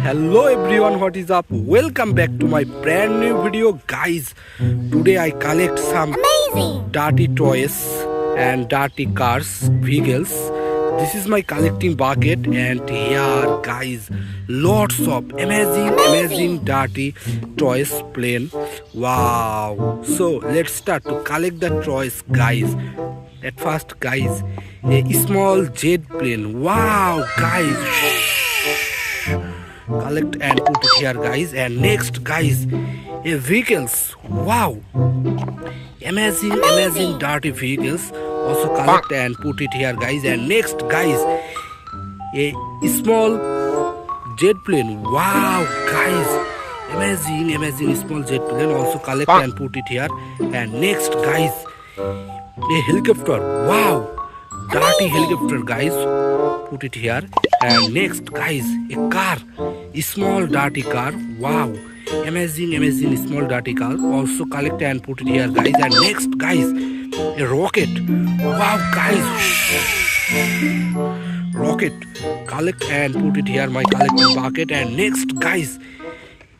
Hello everyone, what is up? Welcome back to my brand new video, guys. Today I collect some dirty toys and dirty cars, vehicles. This is my collecting bucket, and here, guys, lots of amazing dirty toys plane. Wow! So let's start to collect the toys, guys. At first, guys, a small jet plane. Wow, guys! Collect and put it here, guys. And next, guys, a vehicles. Wow! Amazing dirty vehicles. Also collect and put it here, guys. And next, guys, a small jet plane. Wow, guys! Amazing small jet plane. Also collect and put it here. And next, guys, a helicopter. Wow, dirty helicopter, guys. Put it here. And next, guys, a car, a small dirty car. Wow, amazing small dirty car. Also collect and put it here, guys. And next, guys, a rocket. Wow, guys, rocket. Collect and put it here, my collecting bucket. And next, guys,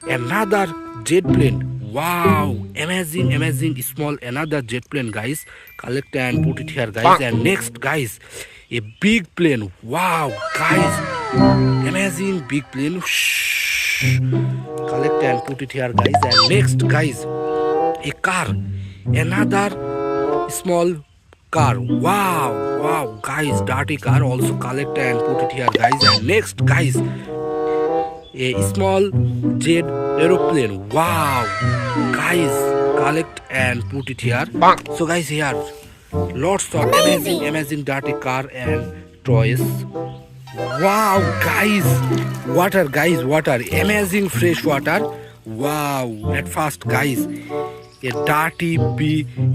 another jet plane. Wow, amazing small another jet plane, guys. Collect and put it here, guys. And next, guys, a big plane. Wow, guys, amazing big plane. Collect and put it here, guys. And next, guys, a car, another small car. Wow, guys, dirty car. Also collect and put it here, guys. And next, guys, a small jet aeroplane. Wow, guys, collect and put it here. So guys, here lots of amazing dirty car and toys. Wow, guys, water, amazing fresh water. Wow, at first, guys, a dirty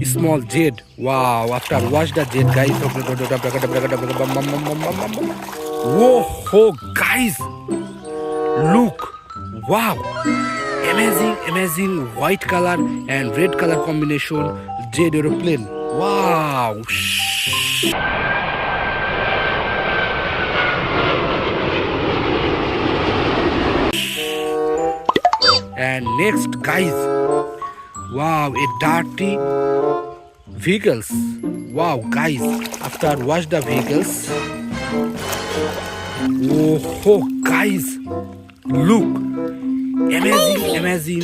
small jet. Wow, after wash the jet, guys. Whoa, guys, look. Wow, amazing white color and red color combination jet aeroplane. Wow. And next, guys, wow, a dirty vehicles. Wow, guys, after wash the vehicles. Oh, guys, look, amazing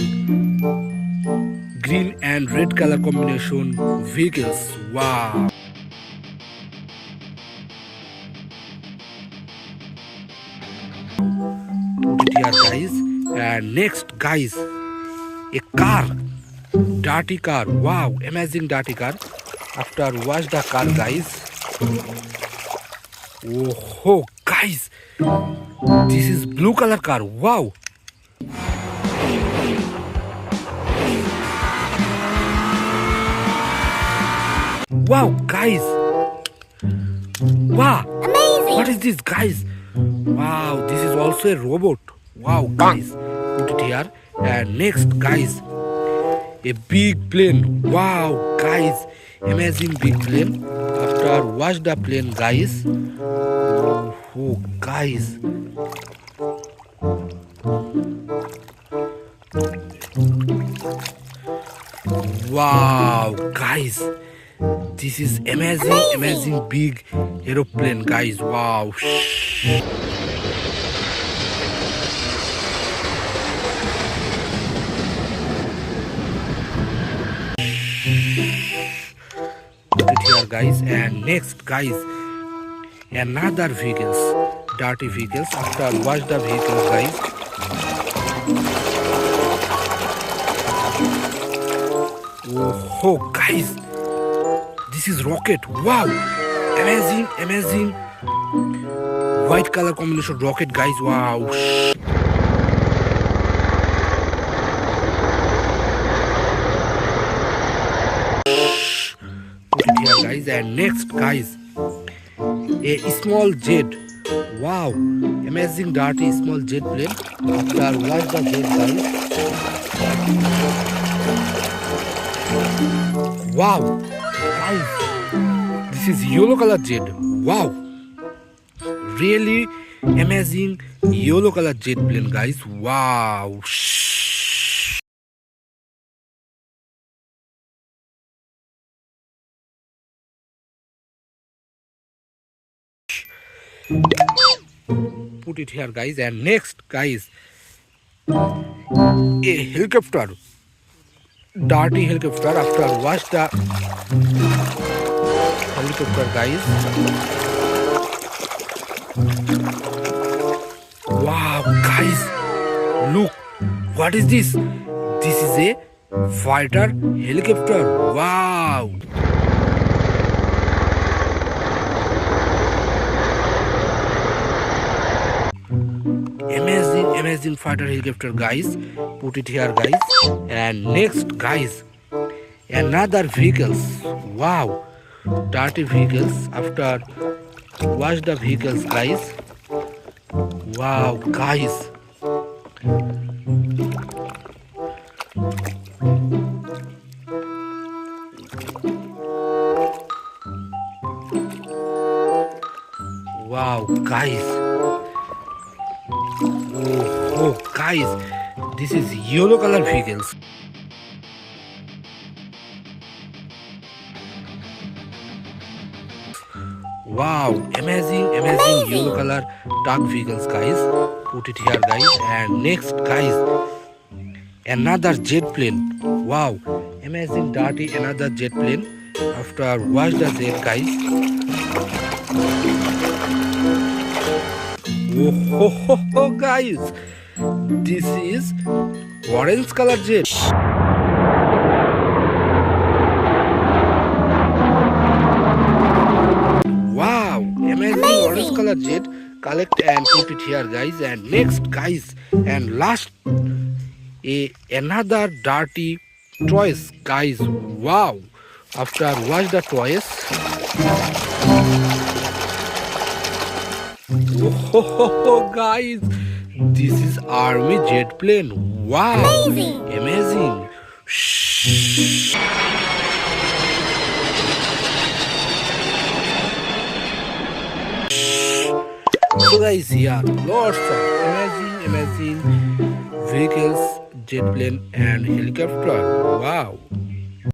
green and red color combination vehicles. Wow. Put it here, guys. And next, guys, a car, dirty car. Wow, amazing dirty car. After wash the car, guys. Oh, guys, this is blue color car. Wow. Wow, guys. Wow. Amazing. What is this, guys? Wow, this is also a robot. Wow, guys. Put it here. And next, guys, a big plane. Wow, guys. Amazing big plane. After wash the plane, guys. Oh, guys. Wow, guys. This is amazing big aeroplane, guys. Wow. Put it here, guys. And next, guys, another vehicles, dirty vehicles. After wash the vehicles, guys. Oh, guys, this is rocket. Wow, amazing white color combination rocket, guys. Wow. Put it here, guys. And next, guys, a small jet. Wow, amazing dirty small jet plane. After wash the jet, guys. Wow, guys, this is yellow color jet. Wow, really amazing yellow color jet plane, guys. Wow. Put it here, guys. And next, guys, a helicopter, dirty helicopter. After watch the helicopter, guys. Wow, guys, look, what is this? This is a fighter helicopter. Wow. Amazing fighter helicopter, guys. Put it here, guys. And next, guys, another vehicles. Wow, dirty vehicles. After watch the vehicles, guys. Wow, guys. Wow, guys. Oh, guys, this is yellow color vehicles. Wow, amazing yellow color dark vehicles, guys. Put it here, guys. And next, guys, another jet plane. Wow, amazing dirty another jet plane. After watch the jet, guys. Oh, guys, this is orange color jet. Wow, amazing orange color jet. Collect and put it here, guys. And next, guys, and last, another dirty toys, guys. Wow, after watch the toys. Oh, guys, this is army jet plane. Wow, amazing. So guys, here lots of amazing vehicles, jet plane and helicopter. Wow.